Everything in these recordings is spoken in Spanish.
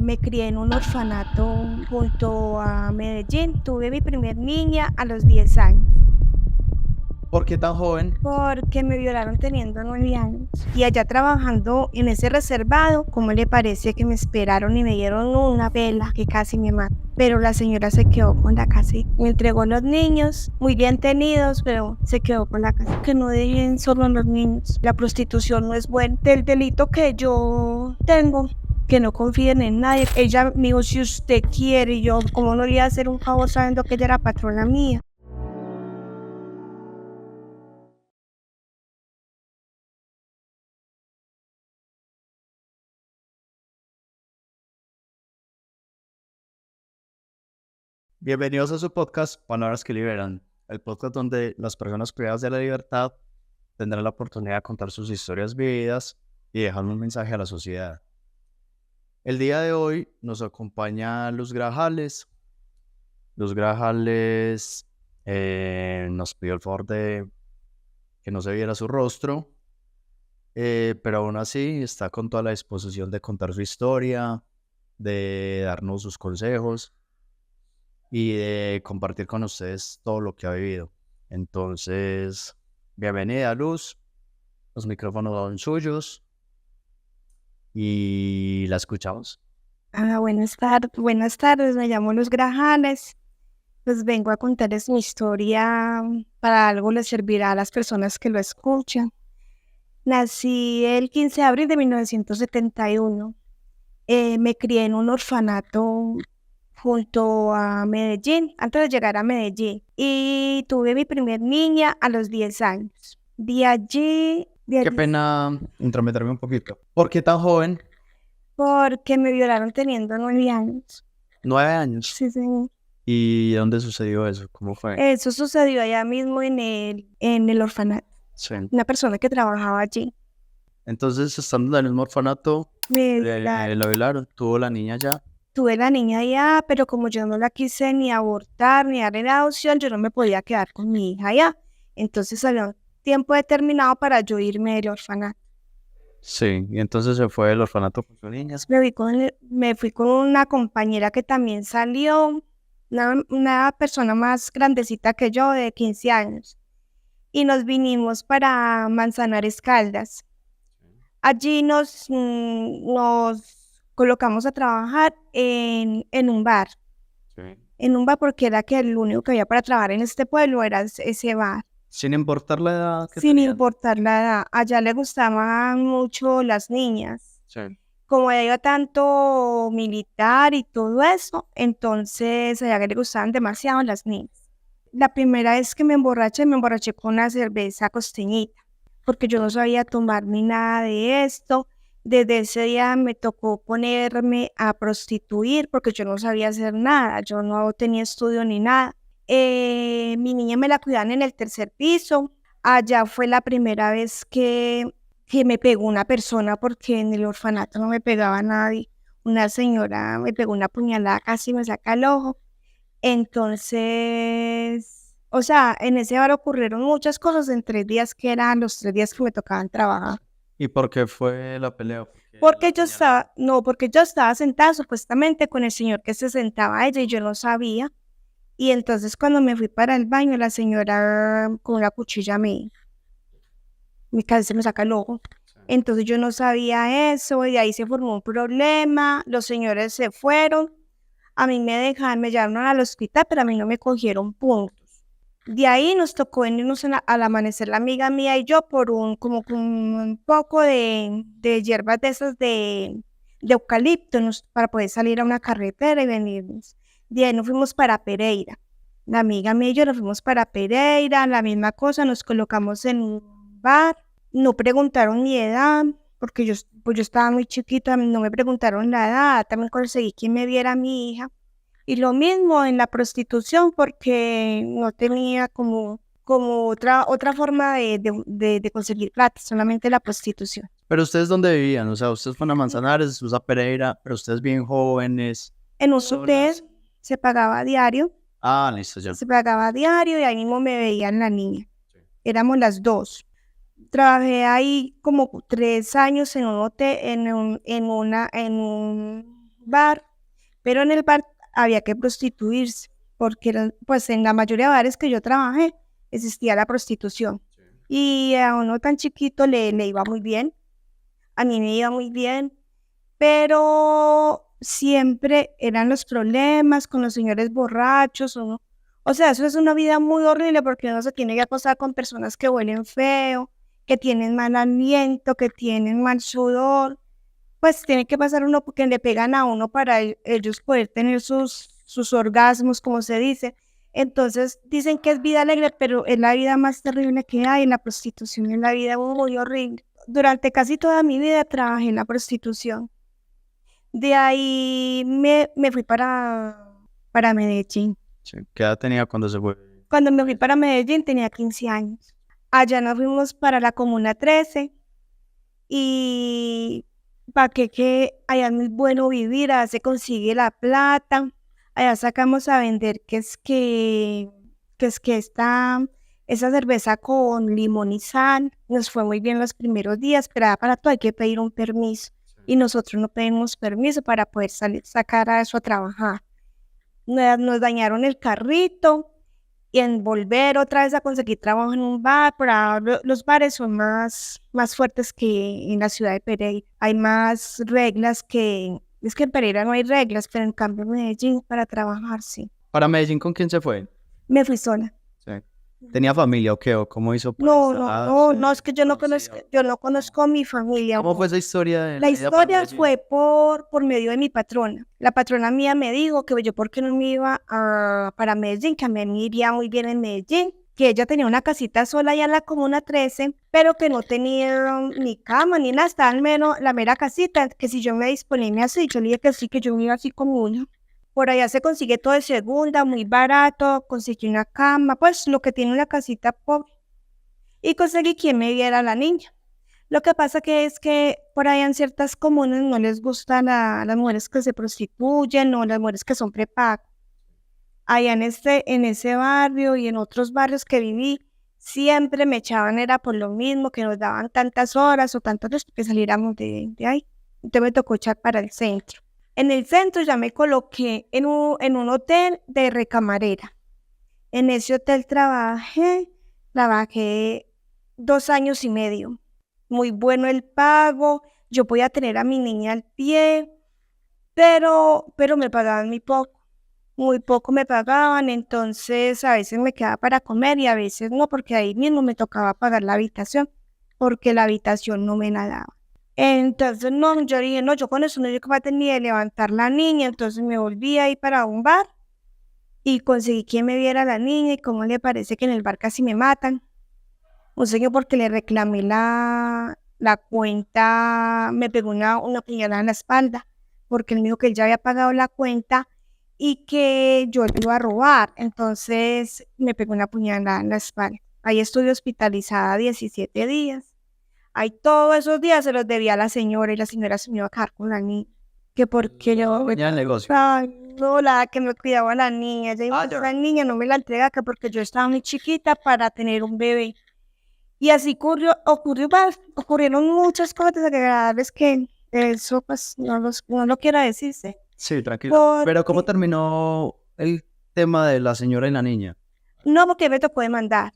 Me crié en un orfanato junto a Medellín. Tuve mi primer niña a los 10 años, ¿Por qué tan joven? porque me violaron teniendo 9 años. Y allá trabajando en ese reservado, ¿cómo le parece que me esperaron y me dieron una pela que casi me mata? Pero la señora se quedó con la casa y me entregó los niños, muy bien tenidos, pero se quedó con la casa. Que no dejen solo a los niños. La prostitución no es buena. Del delito que yo tengo, que no confíen en nadie. Ella me dijo, si usted quiere, y yo, ¿cómo no le iba a hacer un favor sabiendo que ella era patrona mía? Bienvenidos a su podcast Palabras que Liberan, el podcast donde las personas privadas de la libertad tendrán la oportunidad de contar sus historias vividas y dejar un mensaje a la sociedad. El día de hoy nos acompaña Luz Grajales. Luz Grajales nos pidió el favor de que no se viera su rostro, pero aún así está con toda la disposición de contar su historia, de darnos sus consejos y de compartir con ustedes todo lo que ha vivido. Entonces, bienvenida, Luz. Los micrófonos son suyos y la escuchamos. Buenas tardes, me llamo Luz Grajales. Pues vengo a contarles mi historia, para algo les servirá a las personas que lo escuchan. Nací el 15 de abril de 1971. Me crié en un orfanato junto a Medellín, antes de llegar a Medellín. Y tuve mi primer niña a los 10 años. De Qué allí, pena intrometerme un poquito. ¿Por qué tan joven? porque me violaron teniendo 9 años. 9 años. Sí, señor. ¿Y dónde sucedió eso? ¿Cómo fue? Eso sucedió allá mismo en el orfanato. Sí. Una persona que trabajaba allí Entonces, estando en el mismo orfanato, me violaron. la violaron, tuvo la niña ya. Tuve la niña allá, pero como yo no la quise ni abortar ni dar en adopción, yo no me podía quedar con mi hija allá. Entonces había un tiempo determinado para yo irme del orfanato. Sí, y entonces se fue del orfanato con su niña. Me fui con una compañera que también salió, una persona más grandecita que yo, de 15 años. Y nos vinimos para Manzanares Caldas. Allí nos colocamos a trabajar en un bar. Sí. En un bar porque era que el único que había para trabajar en este pueblo era ese bar. Sin importar la edad que Sin tenían. importar la edad. Allá le gustaban mucho las niñas. Sí. Como allá iba tanto militar y todo eso, entonces allá le gustaban demasiado las niñas. La primera vez que me emborraché con una cerveza costeñita, porque yo no sabía tomar ni nada de esto. Desde ese día me tocó ponerme a prostituir porque yo no sabía hacer nada, yo no tenía estudio ni nada. Mi niña me la cuidaban en el tercer piso. Allá fue la primera vez que me pegó una persona, porque en el orfanato no me pegaba nadie. Una señora me pegó una puñalada, casi me saca el ojo. Entonces, o sea, en ese bar ocurrieron muchas cosas en 3 días, que eran los 3 días que me tocaban trabajar. ¿Y por qué fue la pelea? Porque yo estaba sentada supuestamente con el señor que se sentaba a ella y yo no sabía. Y entonces cuando me fui para el baño, la señora con una cuchilla casi se me saca el ojo. Entonces yo no sabía eso y de ahí se formó un problema. Los señores se fueron. A mí me llevaron al hospital, pero a mí no me cogieron puntos. De ahí nos tocó venirnos al amanecer la amiga mía y yo por como con un poco de hierbas de esas de eucalipto, para poder salir a una carretera y venirnos. De ahí nos fuimos para Pereira. La amiga mía y yo nos fuimos para Pereira, la misma cosa, nos colocamos en un bar. No preguntaron mi edad, porque pues yo estaba muy chiquita, no me preguntaron la edad. También conseguí quien me viera a mi hija. Y lo mismo en la prostitución, porque no tenía como otra forma de conseguir plata, solamente la prostitución. ¿Pero ustedes dónde vivían? O sea, ustedes fueron a Manzanares, después a Pereira, pero ustedes bien jóvenes. En un hotel Solas. se pagaba diario, Ah, listo, ya. y ahí mismo me veían la niña. Sí. Éramos las dos. Trabajé ahí como 3 años en un hotel, en un bar, pero en el bar había que prostituirse, porque pues en la mayoría de bares que yo trabajé existía la prostitución. Y a uno tan chiquito le iba muy bien, a mí me iba muy bien, pero siempre eran los problemas con los señores borrachos, o sea, eso es una vida muy horrible porque uno se tiene que acostar con personas que huelen feo, que tienen mal aliento, que tienen mal sudor, pues tiene que pasar uno porque le pegan a uno para ellos poder tener sus orgasmos, como se dice. Entonces dicen que es vida alegre, pero es la vida más terrible que hay. La prostitución es la vida muy horrible. Durante casi toda mi vida trabajé en la prostitución. De ahí me fui para Medellín. Sí. ¿Qué edad tenía cuando se fue? Cuando me fui para Medellín tenía 15 años. Allá nos fuimos para la Comuna 13 y para que allá es muy bueno vivir, allá se consigue la plata, allá sacamos a vender esa cerveza con limón y sal. Nos fue muy bien los primeros días, pero para todo hay que pedir un permiso y nosotros no pedimos permiso para poder sacar a eso a trabajar. Nos dañaron el carrito y en volver otra vez a conseguir trabajo en un bar, pero los bares son más fuertes que en la ciudad de Pereira. Hay más reglas es que en Pereira no hay reglas, pero en cambio en Medellín para trabajar sí. ¿Para Medellín con quién se fue? Me fui sola. Sí. ¿Tenía familia o qué? ¿O cómo hizo para No, instalarse? es que yo no conozco a mi familia. ¿Cómo fue esa historia de La la ida para historia Medellín? fue por medio de mi patrona. La patrona mía me dijo que yo por qué no me iba para Medellín, que a mí me iría muy bien en Medellín, que ella tenía una casita sola allá en la Comuna 13, pero que no tenía ni cama ni nada, estaba al menos la mera casita, que si yo me disponía así, yo le dije que sí, que yo me iba así como una. Por allá se consigue todo de segunda, muy barato, conseguí una cama, pues lo que tiene una casita pobre. Y conseguí quien me viera a la niña. Lo que pasa es que por ahí en ciertas comunas no les gustan las mujeres que se prostituyen o las mujeres que son prepagas. Allá en ese barrio y en otros barrios que viví, siempre me echaban, era por lo mismo, que nos daban tantas horas o tantas horas que saliéramos de ahí. Entonces me tocó echar para el centro. En el centro ya me coloqué en un hotel de recamarera. En ese hotel trabajé 2 años y medio. Muy bueno el pago, yo podía tener a mi niña al pie, pero me pagaban muy poco me pagaban, entonces a veces me quedaba para comer y a veces no, porque ahí mismo me tocaba pagar la habitación, porque la habitación no me la daba. Entonces no, yo dije, no, yo con eso no soy capaz ni de levantar la niña, entonces me volví a ir para un bar y conseguí quien me viera a la niña y cómo le parece que en el bar casi me matan. Un señor porque le reclamé la cuenta, me pegó una puñalada en la espalda, porque él me dijo que él ya había pagado la cuenta y que yo le iba a robar, entonces me pegó una puñalada en la espalda. Ahí estuve hospitalizada 17 días. Ahí todos esos días se los debía a la señora y la señora se me iba a quedar con la niña. Que porque yo... Ya el negocio. Ay, no, la que me cuidaba la niña. Ella dijo, ya. la niña no me la entrega que porque yo estaba muy chiquita para tener un bebé. Y así ocurrieron muchas cosas desagradables que eso pues no lo quiero decirse. Sí, tranquilo. Pero ¿cómo terminó el tema de la señora y la niña? No, porque me tocó demandar.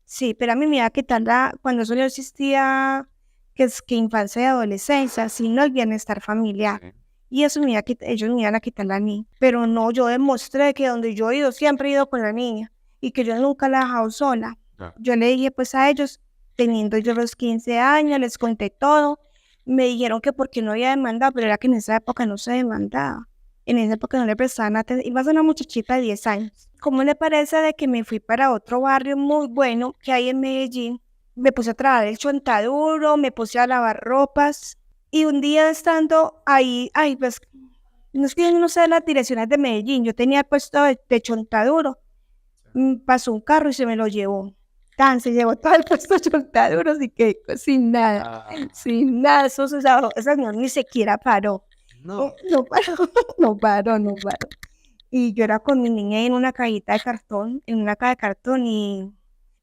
Sí, pero a mí me iba a quitar cuando eso no existía, que es que infancia y adolescencia, sino el bienestar familiar. Sí. Y eso ellos me iban a quitar la niña. Pero no, yo demostré que donde yo he ido, siempre he ido con la niña. Y que yo nunca la he dejado sola. Yo le dije pues a ellos, teniendo yo los 15 años, les conté todo. Me dijeron que porque no había demandado, pero era que en esa época no se demandaba. En esa época no le prestaban atención. Iba a ser una muchachita de 10 años. ¿Cómo le parece de que me fui para otro barrio muy bueno que hay en Medellín? Me puse a trabajar el chontaduro, me puse a lavar ropas. Y un día estando ahí, pues, no es que yo no sé las direcciones de Medellín. Yo tenía puesto de chontaduro. Pasó un carro y se me lo llevó. Se llevó todo el puesto de chontaduro, así que sin nada. Sin nada. Esa no ni siquiera paró. No. No paró. Y yo era con mi niña en una cajita de cartón, en una caja de cartón y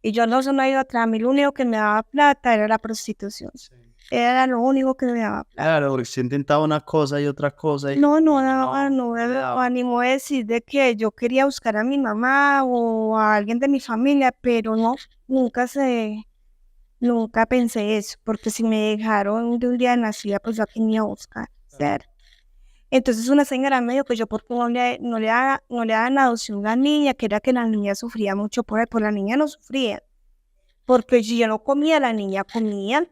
yo no iba atrás. A mí lo único que me daba plata era la prostitución. Sí. Era lo único que me daba plata. Claro, porque si intentaba una cosa y otra cosa y No daba, no le me daba. animó a decir de que yo quería buscar a mi mamá o a alguien de mi familia, pero no, nunca pensé eso, porque si me dejaron de un día de nacida, pues yo tenía a buscar, ¿cierto? Entonces una señora me dijo que yo por qué no le daban adopción a la niña, que era que la niña sufría mucho por él, pues la niña no sufría, porque si yo no comía, la niña comía.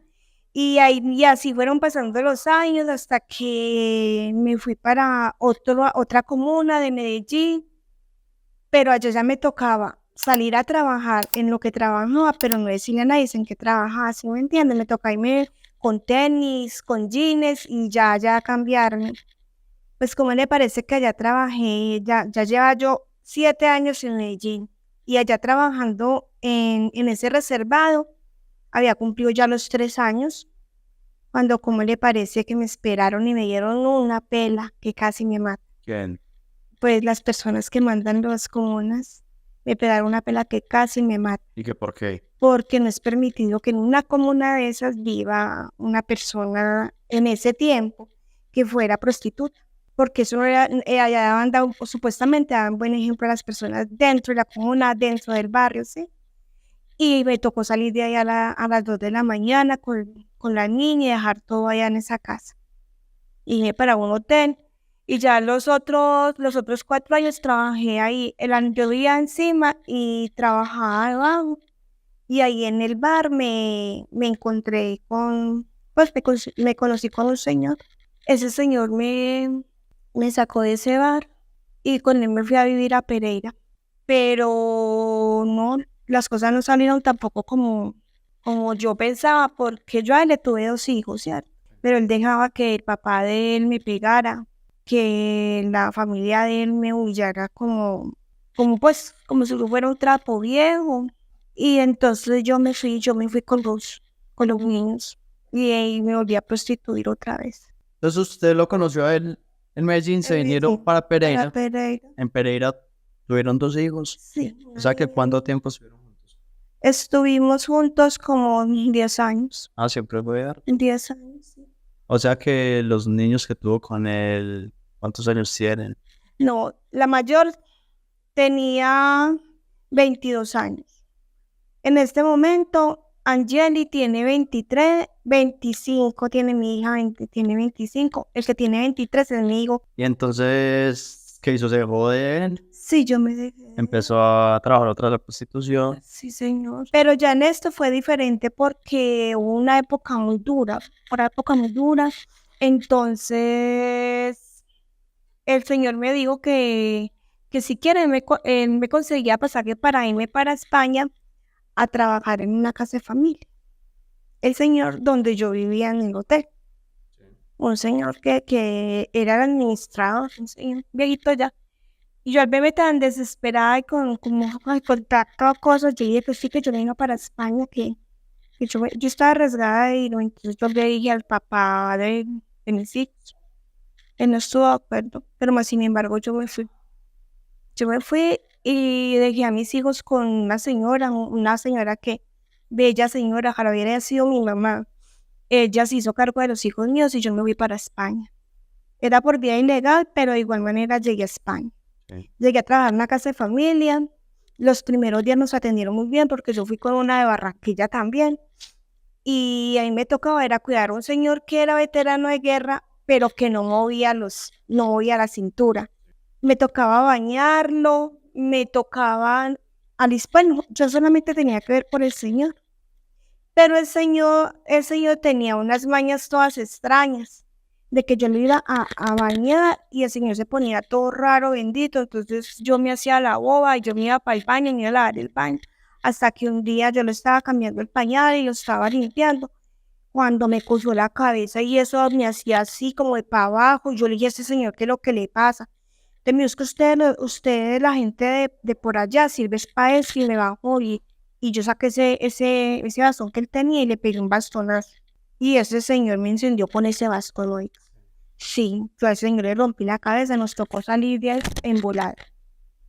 Y así fueron pasando los años hasta que me fui para otra comuna de Medellín, pero allá ya me tocaba salir a trabajar en lo que trabajaba, pero no decirle a nadie en qué trabajaba, ¿sí me entiendes? Me tocaba irme con tenis, con jeans y ya cambiarme. Pues como le parece que allá trabajé, ya lleva yo 7 años en Medellín y allá trabajando en ese reservado, había cumplido ya los 3 años, cuando como le parece que me esperaron y me dieron una pela que casi me mata. ¿Quién? Pues las personas que mandan las comunas me pegaron una pela que casi me mata, ¿Y qué por qué? porque no es permitido que en una comuna de esas viva una persona en ese tiempo que fuera prostituta, porque eso no era, allá supuestamente daban buen ejemplo a las personas dentro de la comuna, dentro del barrio, ¿sí? Y me tocó salir de ahí a las 2 de la mañana con la niña y dejar todo allá en esa casa. Y me para un hotel. Y ya los otros 4 años trabajé ahí. Yo vivía encima y trabajaba abajo. Y ahí en el bar me encontré me conocí con un señor. Ese señor me sacó de ese bar y con él me fui a vivir a Pereira. Pero no, las cosas no salieron tampoco como yo pensaba, porque yo a él le tuve 2 hijos, ¿cierto? Pero él dejaba que el papá de él me pegara, que la familia de él me humillara como si yo fuera un trapo viejo. Y entonces yo me fui con los niños y ahí me volví a prostituir otra vez. Entonces usted lo conoció a él en Medellín, se vinieron para Pereira. Para Pereira. En Pereira tuvieron 2 hijos. Sí. O sea que ¿cuánto tiempo estuvieron juntos? Estuvimos juntos como 10 años. Ah, siempre voy a dar. 10 años, sí. O sea que los niños que tuvo con él, ¿cuántos años tienen? No, la mayor tenía 22 años. En este momento, Angeli tiene 23, 25 tiene mi hija, tiene 25. El que tiene 23 es mi hijo. Y entonces, ¿qué hizo? Se dejó de él, Sí, yo me dejé. empezó a trabajar otra vez la prostitución. Sí, señor. Pero ya en esto fue diferente porque hubo una época muy dura, Entonces, el señor me dijo que si quiere, él me conseguía pasaje para irme para España a trabajar en una casa de familia. El señor donde yo vivía en el hotel. Un señor que era el administrador, un señor viejito ya. Y yo al verme tan desesperada y con tantas cosas, yo dije que sí, que yo vino para España, que yo estaba arriesgada de ir, entonces yo le dije al papá de mis hijos. Él no estuvo de acuerdo, pero más sin embargo yo me fui. Yo me fui y dejé a mis hijos con una señora que, bella señora, ojalá hubiera sido mi mamá. Ella se hizo cargo de los hijos míos y yo me fui para España. Era por vía ilegal, pero de igual manera llegué a España. Sí. Llegué a trabajar en una casa de familia. Los primeros días nos atendieron muy bien porque yo fui con una de Barranquilla también. Y ahí me tocaba era cuidar a un señor que era veterano de guerra, pero que no movía la cintura. Me tocaba bañarlo, me tocaba bueno, yo solamente tenía que ver por el señor. Pero el señor tenía unas mañas todas extrañas, de que yo lo iba a bañar y el señor se ponía todo raro, bendito. Entonces yo me hacía la boba y yo me iba para el baño, me iba a lavar el baño. Hasta que un día yo lo estaba cambiando el pañal y lo estaba limpiando. Cuando me cogió la cabeza y eso me hacía así como de para abajo, yo le dije a ese señor, ¿qué es lo que le pasa? Entonces me dijo, es que usted, la gente de por allá, sirve para eso y me bajó y yo saqué ese bastón que él tenía y le pegué un bastonazo. Y ese señor me encendió con ese bastón hoy. Sí, yo a ese señor le rompí la cabeza, nos tocó salir de ahí en volada.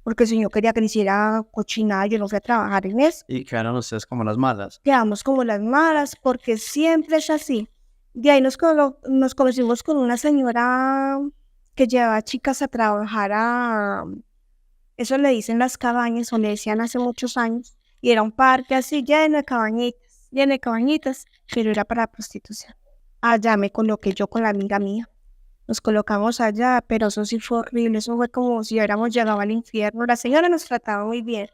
Porque el señor quería que le hiciera cochinada, yo no fui a trabajar en eso. Y quedaron ustedes como las malas. Quedamos como las malas, porque siempre es así. De ahí nos conocimos con una señora que llevaba chicas a trabajar eso le dicen las cabañas, o le decían hace muchos años, y era un parque así lleno de cabañitas, pero era para prostitución. Allá me coloqué yo con la amiga mía. Nos colocamos allá, pero eso sí fue horrible, eso fue como si hubiéramos llegado al infierno. La señora nos trataba muy bien,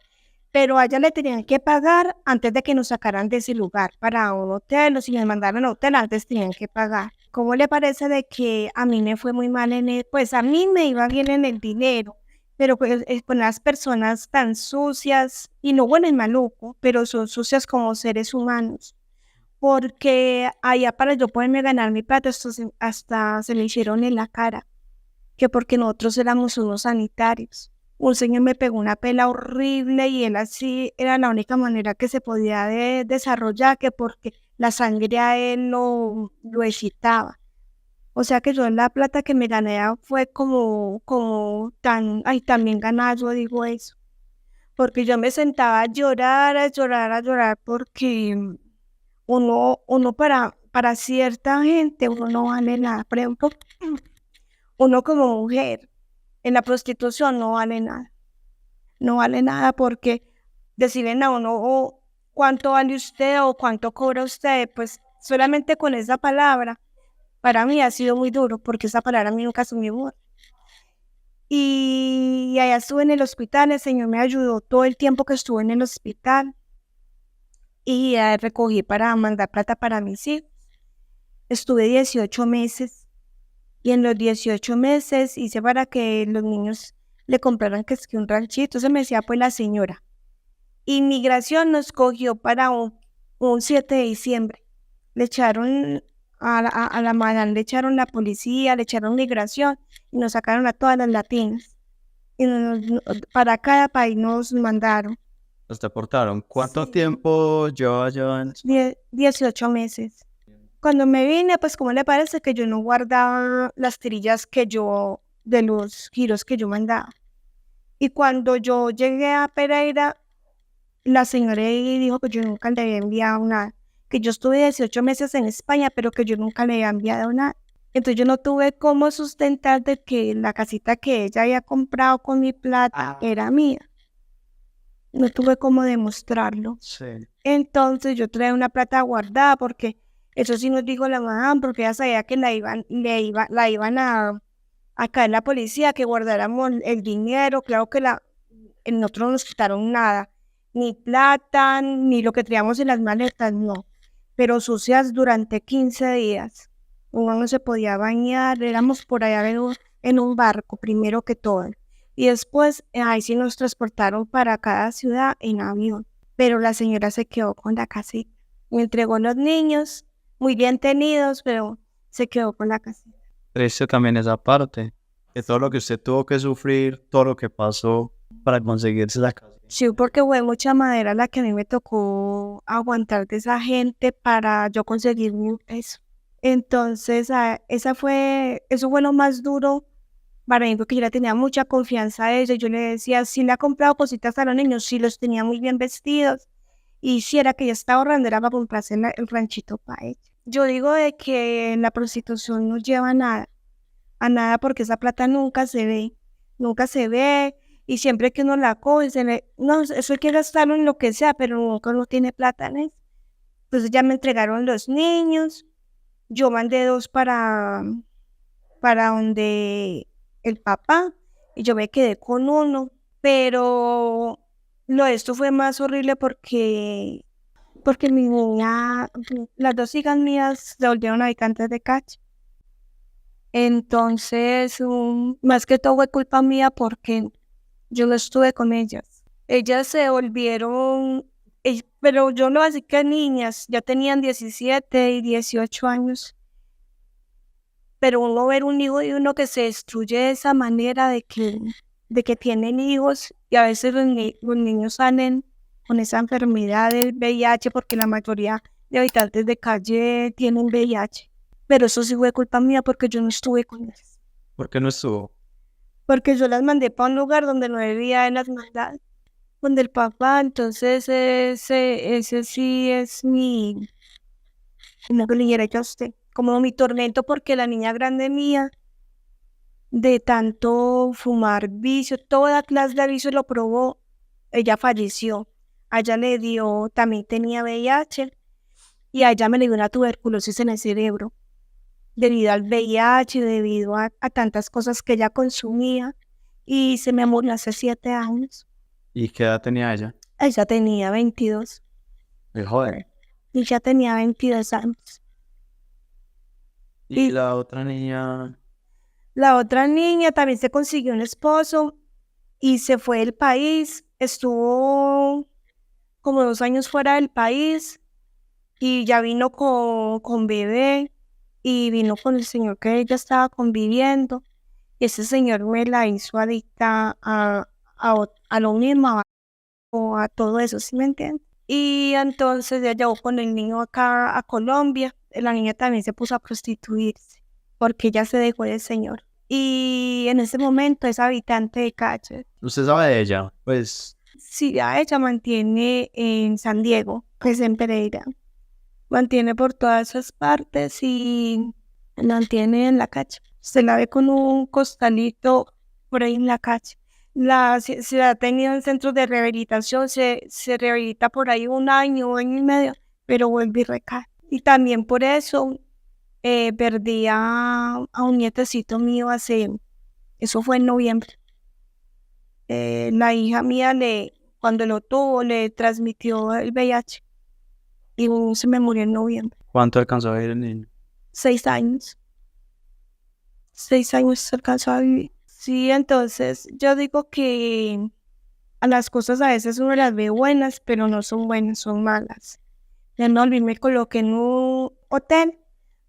pero a ella le tenían que pagar antes de que nos sacaran de ese lugar para un hotel, o si nos mandaran a un hotel, antes tenían que pagar. ¿Cómo le parece de que a mí me fue muy mal pues a mí me iba bien en el dinero, pero pues con las personas tan sucias, y no bueno en maluco, pero son sucias como seres humanos? Porque allá para yo poderme ganar mi plata, hasta se me hicieron en la cara, que porque nosotros éramos unos sanitarios. Un señor me pegó una pela horrible y él así era la única manera que se podía desarrollar, que porque la sangre a él lo excitaba. O sea que yo la plata que me gané fue como ay, también ganada, yo digo eso. Porque yo me sentaba a llorar, a llorar, a llorar, porque uno para cierta gente, uno no vale nada. Por ejemplo, uno como mujer en la prostitución no vale nada. No vale nada porque decirle a uno cuánto vale usted o cuánto cobra usted, pues solamente con esa palabra, para mí ha sido muy duro porque esa palabra a mí nunca se me borra. Y allá estuve en el hospital, el Señor me ayudó todo el tiempo que estuve en el hospital y recogí para mandar plata para mis hijos. Estuve 18 meses y en los 18 meses hice para que los niños le compraran que es que un ranchito. Se me decía pues la señora. Inmigración nos cogió para un 7 de diciembre. Le echaron a la madame, le echaron la policía, le echaron migración y nos sacaron a todas las latinas. Y para cada país nos mandaron. Los deportaron. ¿Cuánto Sí. tiempo llevaba en España? 18 meses. Cuando me vine, pues ¿cómo le parece que yo no guardaba las tirillas de los giros que yo mandaba? Y cuando yo llegué a Pereira, la señora ahí dijo que yo nunca le había enviado nada, que yo estuve 18 meses en España, pero que yo nunca le había enviado nada. Entonces yo no tuve cómo sustentar de que la casita que ella había comprado con mi plata era mía. No tuve cómo demostrarlo. Sí. Entonces yo traía una plata guardada porque eso sí nos dijo la mamá, porque ella sabía que la iban a caer la policía, que guardáramos el dinero. Claro que nosotros no nos quitaron nada, ni plata, ni lo que traíamos en las maletas, no. Pero sucias durante 15 días. Uno no se podía bañar, éramos por allá en un barco, primero que todo. Y después, ahí sí nos transportaron para cada ciudad en avión. Pero la señora se quedó con la casita. Me entregó los niños, muy bien tenidos, pero se quedó con la casita. Triste también esa parte. Que todo lo que usted tuvo que sufrir, todo lo que pasó para conseguirse la casa. Sí, porque fue mucha madera la que a mí me tocó aguantar de esa gente para yo conseguir mi peso. Entonces, eso fue lo más duro para mí, porque yo le tenía mucha confianza a ella. Yo le decía, sí le ha comprado cositas a los niños, sí los tenía muy bien vestidos, y si era que ella estaba ahorrando, era para comprarse el ranchito para ella. Yo digo de que la prostitución no lleva a nada, porque esa plata nunca se ve, y siempre que uno la coge, no, eso hay que gastarlo en lo que sea, pero nunca uno tiene plata en eso. Entonces ya me entregaron los niños, yo mandé dos para donde el papá, y yo me quedé con uno, pero esto fue más horrible porque mi niña, las dos hijas mías se volvieron habitantes de calle. Entonces, más que todo fue culpa mía porque yo no estuve con ellas. Ellas se volvieron, pero yo no, así que niñas, ya tenían 17 y 18 años. Pero uno ver un hijo de uno que se destruye de esa manera, de que tienen hijos, y a veces los niños salen con esa enfermedad del VIH, porque la mayoría de habitantes de calle tienen VIH. Pero eso sí fue culpa mía porque yo no estuve con ellas. ¿Por qué no estuvo? Porque yo las mandé para un lugar donde no debía en las maldades, donde el papá. Entonces ese sí es como que le dijera yo a usted, como mi tormento, porque la niña grande mía, de tanto fumar vicio, toda clase de vicio lo probó, ella falleció. A ella le dio, también tenía VIH, y a ella me le dio una tuberculosis en el cerebro, debido al VIH, debido a tantas cosas que ella consumía, y se me murió hace 7 años. ¿Y qué edad tenía ella? Ella tenía 22. Joder. Y ya tenía 22 años. ¿Y la otra niña? La otra niña también se consiguió un esposo y se fue del país. Estuvo como 2 años fuera del país y ya vino con bebé y vino con el señor que ella estaba conviviendo. Y ese señor me la hizo adicta a lo mismo, a todo eso, ¿sí me entiendes? Y entonces ella llegó con el niño acá a Colombia. La niña también se puso a prostituirse porque ella se dejó del señor. Y en ese momento es habitante de calle. ¿Usted sabe de ella? Pues, Sí, a ella mantiene en San Diego, pues en Pereira. Mantiene por todas esas partes y mantiene en la calle. Se la ve con un costalito por ahí en la calle. Se ha tenido en centros de rehabilitación, se rehabilita por ahí 1 año y medio, pero vuelve y recae. Y también por eso perdí a un nietecito mío eso fue en noviembre. La hija mía, cuando lo tuvo, le transmitió el VIH y se me murió en noviembre. ¿cuánto alcanzó a vivir el niño? 6 años. 6 años se alcanzó a vivir. Sí, entonces yo digo que a las cosas a veces uno las ve buenas, pero no son buenas, son malas. Ya no, me coloqué en un hotel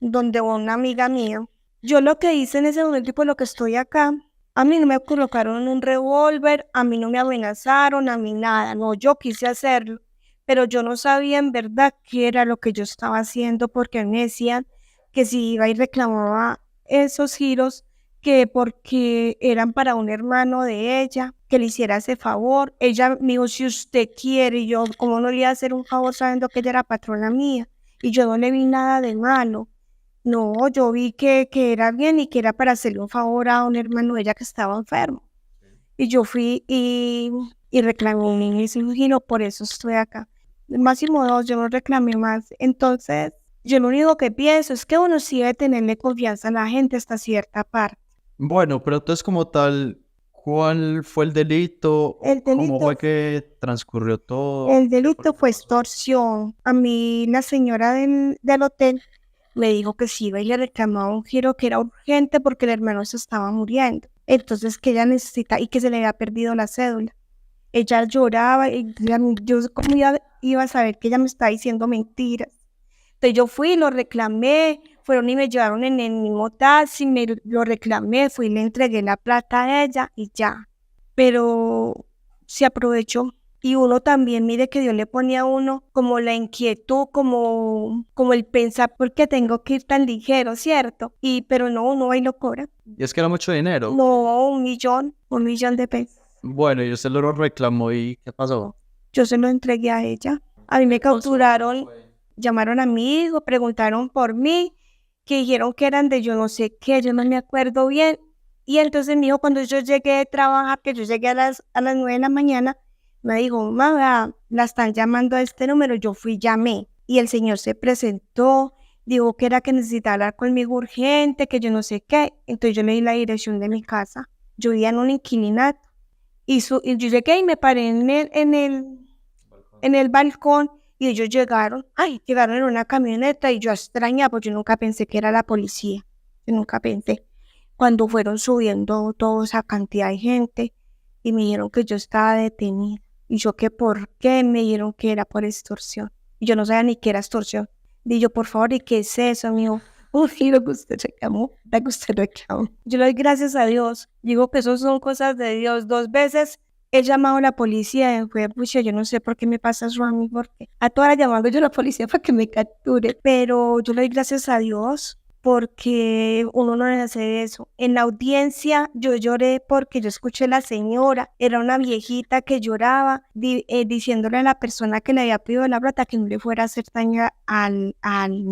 donde una amiga mía. Yo lo que hice en ese momento y por lo que estoy acá, a mí no me colocaron un revólver, a mí no me amenazaron, a mí nada. No, yo quise hacerlo, pero yo no sabía en verdad qué era lo que yo estaba haciendo porque me decían que si iba y reclamaba esos giros, que porque eran para un hermano de ella, que le hiciera ese favor. Ella me dijo, si usted quiere, y yo, ¿cómo no le iba a hacer un favor sabiendo que ella era patrona mía? Y yo no le vi nada de malo. No, yo vi que era bien y que era para hacerle un favor a un hermano de ella que estaba enfermo. Y yo fui y reclamé un inicio y un giro, por eso estoy acá. Máximo 2, yo no reclamé más. Entonces, yo lo único que pienso es que uno sí debe tenerle confianza a la gente hasta cierta parte. Bueno, pero entonces como tal, ¿cuál fue el delito? El ¿Cómo delito, fue que transcurrió todo? el delito fue extorsión. A mí la señora del hotel me dijo que sí iba y le reclamaba un giro que era urgente porque el hermano se estaba muriendo. Entonces que ella necesita y que se le había perdido la cédula. Ella lloraba y yo como iba a saber que ella me estaba diciendo mentiras. Entonces yo fui, lo reclamé, fueron y me llevaron en el mismo taxi, me lo reclamé, fui y le entregué la plata a ella y ya. Pero se aprovechó. Y uno también, mire que Dios le ponía a uno como la inquietud, como el pensar, ¿por qué tengo que ir tan ligero, cierto? Pero no, uno va y lo cobra. Y es que era mucho dinero. No, 1 millón de pesos. Bueno, y usted lo reclamó y ¿qué pasó? Yo se lo entregué a ella. A mí me capturaron, llamaron a mi hijo, preguntaron por mí, que dijeron que eran de yo no sé qué, yo no me acuerdo bien. Y entonces mi hijo, cuando yo llegué de trabajar, que yo llegué a las 9 de la mañana, me dijo, mamá, la están llamando a este número. Yo fui, llamé. Y el señor se presentó, dijo que era que necesitaba hablar conmigo urgente, que yo no sé qué. Entonces yo le di la dirección de mi casa. Yo vivía en un inquilinato. Y yo llegué y me paré en el balcón y ellos llegaron en una camioneta y yo extrañaba, porque yo nunca pensé que era la policía. Yo nunca pensé. Cuando fueron subiendo toda esa cantidad de gente y me dijeron que yo estaba detenida. Y yo que por qué me dijeron que era por extorsión. Y yo no sabía ni qué era extorsión. Dije yo, por favor, ¿y qué es eso, amigo? Uy, lo que usted reclamó, lo que usted reclamó. Yo le doy gracias a Dios. Digo que eso son cosas de Dios. 2 veces he llamado a la policía y fue, pucha, yo no sé por qué me pasa eso a mí, porque a todas las llamando yo a la policía para que me capture. Pero yo le doy gracias a Dios porque uno no le hace eso. En la audiencia yo lloré porque yo escuché a la señora, era una viejita que lloraba diciéndole a la persona que le había pedido la plata que no le fuera a hacer daño al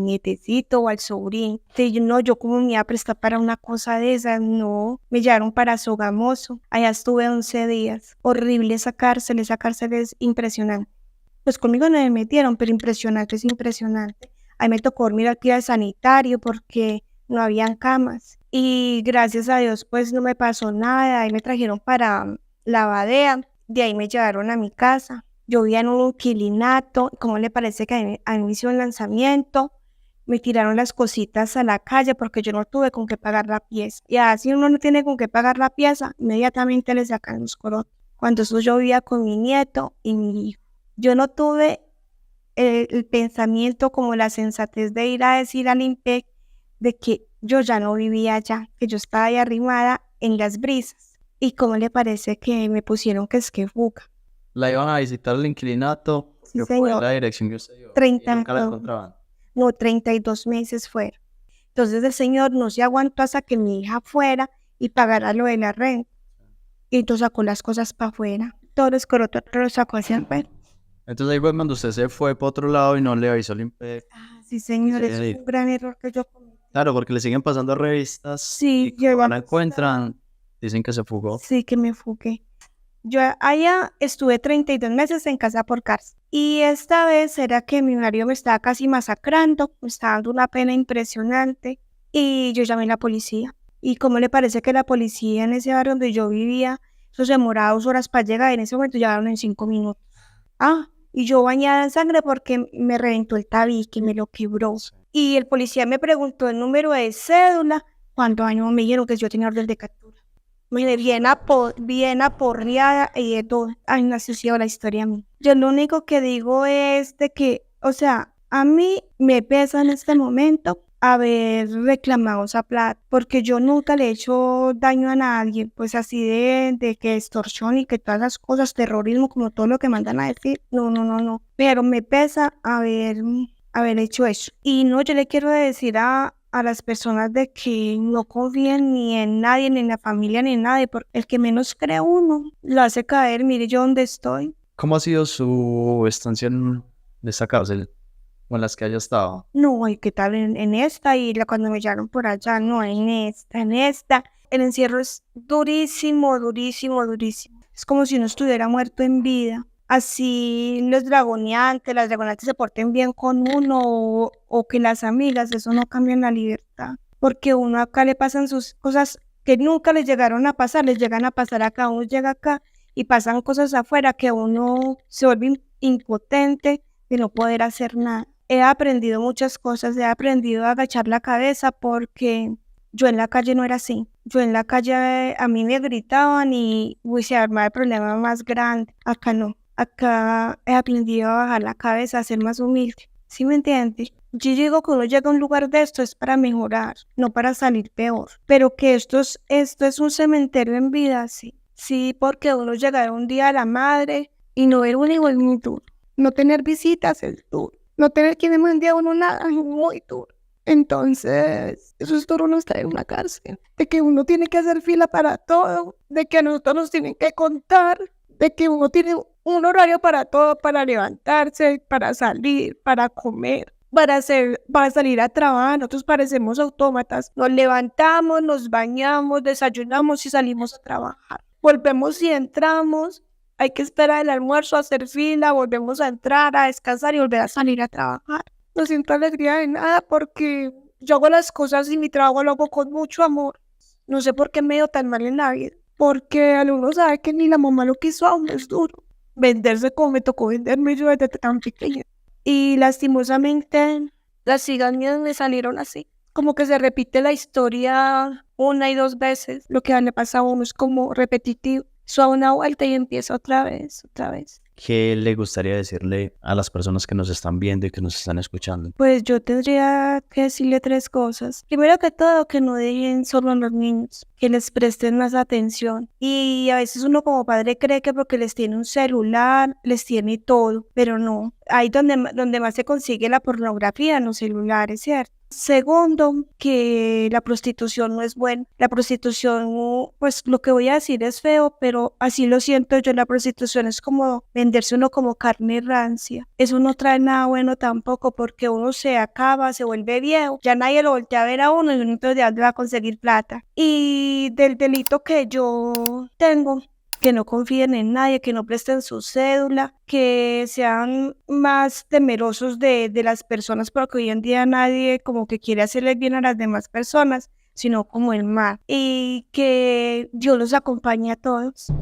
nietecito o al sobrino. Entonces, yo como me iba a prestar para una cosa de esas, no, me llevaron para Sogamoso, allá estuve 11 días, horrible esa cárcel es impresionante. Pues conmigo no me metieron, pero impresionante, es impresionante. Ahí me tocó dormir aquí al sanitario porque no habían camas. Y gracias a Dios, pues no me pasó nada. Ahí me trajeron para la Badea. De ahí me llevaron a mi casa. Yo vivía en un inquilinato. ¿Cómo le parece que a mí me hicieron lanzamiento? Me tiraron las cositas a la calle porque yo no tuve con qué pagar la pieza. Y así uno no tiene con qué pagar la pieza, inmediatamente le sacan los corotos. Cuando eso yo vivía con mi nieto y mi hijo. Yo no tuve el pensamiento como la sensatez de ir a decir al IMPEC de que yo ya no vivía allá, que yo estaba ahí arrimada en las brisas. ¿Y cómo le parece que me pusieron que es que fuga? La iban a visitar al inquilinato, Sí, que fue señor. la dirección que usted dio. 30 Y nunca la encontraban. No, 32 meses fueron. Entonces el señor no se aguantó hasta que mi hija fuera y pagara lo de la renta. Y entonces sacó las cosas para afuera. Todos los corotos los sacó hacia afuera. Entonces ahí fue cuando usted se fue para otro lado y no le avisó al IMPEC. Sí, señor, Sí, es sí. un gran error que yo cometí. Claro, porque le siguen pasando revistas Sí, y como no la llevamos- encuentran, dicen que se fugó. Sí, que me fugué. Yo allá estuve 32 meses en casa por cárcel. Y esta vez era que mi marido me estaba casi masacrando, me estaba dando una pena impresionante. Y yo llamé a la policía. ¿Y cómo le parece que la policía en ese barrio donde yo vivía, eso se demoraba 2 horas para llegar? En ese momento llegaron en 5 minutos. Y yo bañada en sangre porque me reventó el tabique, me lo quebró. Y el policía me preguntó el número de cédula. ¿Cuántos años? Me dijeron que yo tenía orden de captura. Me bien aporreada y de todo. Ay, no sé si la historia a mí. Yo lo único que digo es de que, o sea, a mí me pesa en este momento haber reclamado esa plata, porque yo nunca le he hecho daño a nadie, pues así de que extorsión y que todas las cosas, terrorismo, como todo lo que mandan a decir, no, pero me pesa haber hecho eso. Y no, yo le quiero decir a las personas de que no confíen ni en nadie, ni en la familia, ni en nadie, porque el que menos cree uno lo hace caer. Mire yo dónde estoy. ¿Cómo ha sido su estancia en esa cárcel o en las que haya estado? No, ¿y qué tal en esta? Y cuando me llevaron por allá, no, en esta. El encierro es durísimo. Es como si uno estuviera muerto en vida. Así las dragoneantes se porten bien con uno o que las amigas, eso no cambia la libertad. Porque uno acá le pasan sus cosas que nunca les llegaron a pasar, les llegan a pasar acá. Uno llega acá y pasan cosas afuera que uno se vuelve impotente de no poder hacer nada. He aprendido muchas cosas, he aprendido a agachar la cabeza porque yo en la calle no era así. Yo en la calle a mí me gritaban y se armaba el problema más grande. Acá no. Acá he aprendido a bajar la cabeza, a ser más humilde. ¿Sí me entiendes? Yo digo que uno llega a un lugar de esto es para mejorar, no para salir peor. Pero que esto es un cementerio en vida, sí. Sí, porque uno llegar un día a la madre y no ver un hijo es muy duro. No tener visitas es duro. No tener quien le mande a uno nada es muy duro. Entonces, eso es duro uno estar en una cárcel. De que uno tiene que hacer fila para todo, de que a nosotros nos tienen que contar, de que uno tiene un horario para todo, para levantarse, para salir, para comer, para salir a trabajar. Nosotros parecemos autómatas. Nos levantamos, nos bañamos, desayunamos y salimos a trabajar. Volvemos y entramos. Hay que esperar el almuerzo, hacer fila, volvemos a entrar, a descansar y volver a salir a trabajar. No siento alegría de nada porque yo hago las cosas y mi trabajo lo hago con mucho amor. No sé por qué me dio tan mal en la vida. Porque al uno sabe que ni la mamá lo quiso aún es duro. Venderse como me tocó venderme yo desde tan pequeña. Y lastimosamente las hijas mías me salieron así. Como que se repite la historia 1 y 2 veces. Lo que le pasa a uno es como repetitivo. Eso da una vuelta y empieza otra vez. ¿Qué le gustaría decirle a las personas que nos están viendo y que nos están escuchando? Pues yo tendría que decirle 3 cosas. Primero que todo, que no dejen solo a los niños, que les presten más atención. Y a veces uno como padre cree que porque les tiene un celular, les tiene todo, pero no. Ahí donde más se consigue la pornografía en los celulares, ¿cierto? Segundo, que la prostitución no es buena. La prostitución, pues lo que voy a decir es feo, pero así lo siento yo. La prostitución es como venderse uno como carne rancia. Eso no trae nada bueno tampoco porque uno se acaba, se vuelve viejo. Ya nadie lo voltea a ver a uno y uno entonces de dónde va a conseguir plata. Y del delito que yo tengo, que no confíen en nadie, que no presten su cédula, que sean más temerosos de las personas, porque hoy en día nadie como que quiere hacerle bien a las demás personas, sino como el mal. Y que Dios los acompañe a todos.